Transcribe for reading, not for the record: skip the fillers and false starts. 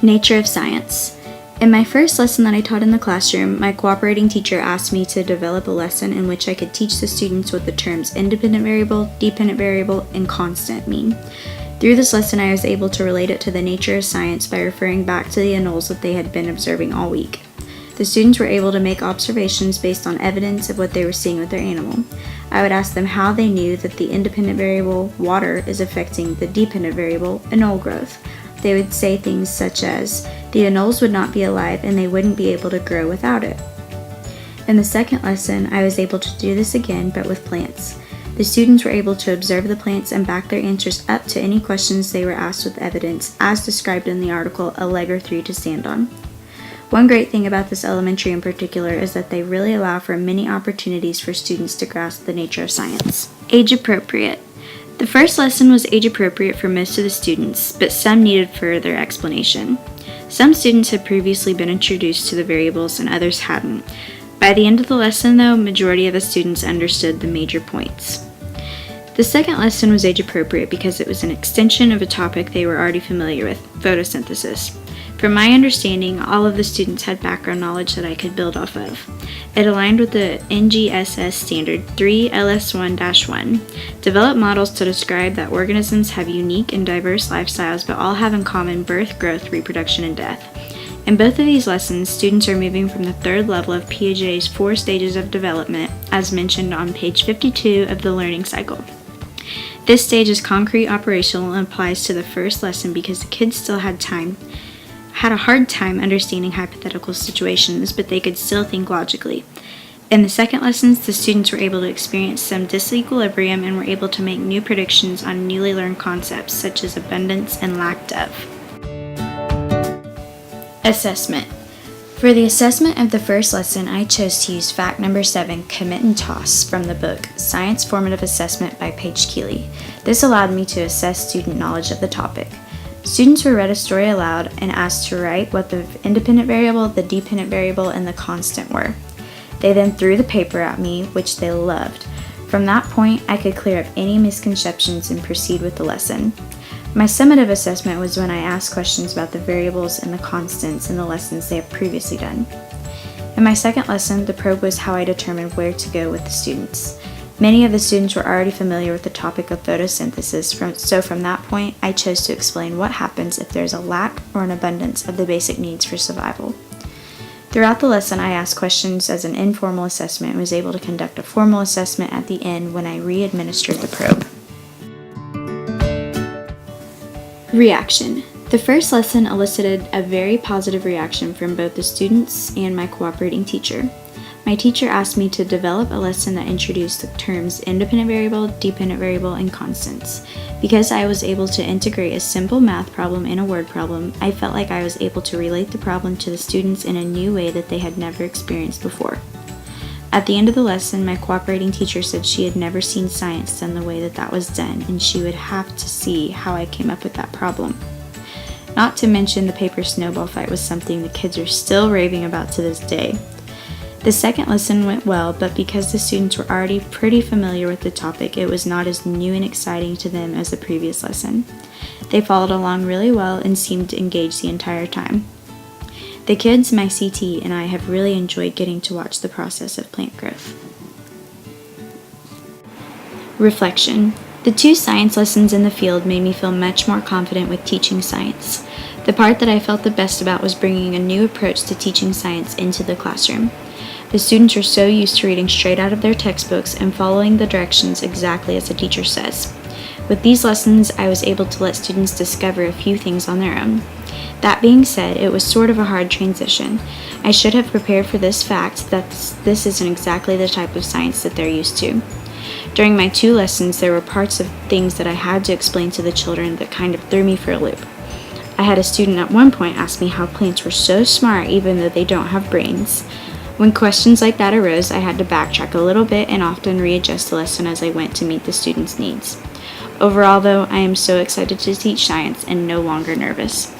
Nature of science. In my first lesson that I taught in the classroom, my cooperating teacher asked me to develop a lesson in which I could teach the students what the terms independent variable, dependent variable, and constant mean. Through this lesson, I was able to relate it to the nature of science by referring back to the anoles that they had been observing all week. The students were able to make observations based on evidence of what they were seeing with their animal. I would ask them how they knew that the independent variable, water, is affecting the dependent variable, anole growth. They would say things such as, the anoles would not be alive and they wouldn't be able to grow without it. In the second lesson, I was able to do this again, but with plants. The students were able to observe the plants and back their answers up to any questions they were asked with evidence, as described in the article, A Leg or Three to Stand On. One great thing about this elementary in particular is that they really allow for many opportunities for students to grasp the nature of science. Age appropriate. The first lesson was age appropriate for most of the students, but some needed further explanation. Some students had previously been introduced to the variables and others hadn't. By the end of the lesson, though, majority of the students understood the major points. The second lesson was age appropriate because it was an extension of a topic they were already familiar with, photosynthesis. From my understanding, all of the students had background knowledge that I could build off of. It aligned with the NGSS standard 3LS1-1. Develop models to describe that organisms have unique and diverse lifestyles but all have in common birth, growth, reproduction, and death. In both of these lessons, students are moving from the third level of Piaget's 4 stages of development, as mentioned on page 52 of the learning cycle. This stage is concrete, operational, and applies to the first lesson because the kids still had a hard time understanding hypothetical situations, but they could still think logically. In the second lessons, the students were able to experience some disequilibrium and were able to make new predictions on newly learned concepts such as abundance and lack of. Assessment. For the assessment of the first lesson, I chose to use fact number 7, Commit and Toss, from the book Science Formative Assessment by Paige Keeley. This allowed me to assess student knowledge of the topic. Students were read a story aloud and asked to write what the independent variable, the dependent variable, and the constant were. They then threw the paper at me, which they loved. From that point, I could clear up any misconceptions and proceed with the lesson. My summative assessment was when I asked questions about the variables and the constants in the lessons they have previously done. In my second lesson, the probe was how I determined where to go with the students. Many of the students were already familiar with the topic of photosynthesis, so from that point, I chose to explain what happens if there's a lack or an abundance of the basic needs for survival. Throughout the lesson, I asked questions as an informal assessment and was able to conduct a formal assessment at the end when I re-administered the probe. Reaction. The first lesson elicited a very positive reaction from both the students and my cooperating teacher. My teacher asked me to develop a lesson that introduced the terms independent variable, dependent variable, and constants. Because I was able to integrate a simple math problem and a word problem, I felt like I was able to relate the problem to the students in a new way that they had never experienced before. At the end of the lesson, my cooperating teacher said she had never seen science done the way that was done, and she would have to see how I came up with that problem. Not to mention the paper snowball fight was something the kids are still raving about to this day. The second lesson went well, but because the students were already pretty familiar with the topic, it was not as new and exciting to them as the previous lesson. They followed along really well and seemed engaged the entire time. The kids, my CT, and I have really enjoyed getting to watch the process of plant growth. Reflection. The 2 science lessons in the field made me feel much more confident with teaching science. The part that I felt the best about was bringing a new approach to teaching science into the classroom. The students are so used to reading straight out of their textbooks and following the directions exactly as the teacher says. With these lessons, I was able to let students discover a few things on their own. That being said, it was sort of a hard transition. I should have prepared for this fact that this isn't exactly the type of science that they're used to. During my 2 lessons, there were parts of things that I had to explain to the children that kind of threw me for a loop. I had a student at one point ask me how plants were so smart even though they don't have brains. When questions like that arose, I had to backtrack a little bit and often readjust the lesson as I went to meet the students' needs. Overall, though, I am so excited to teach science and no longer nervous.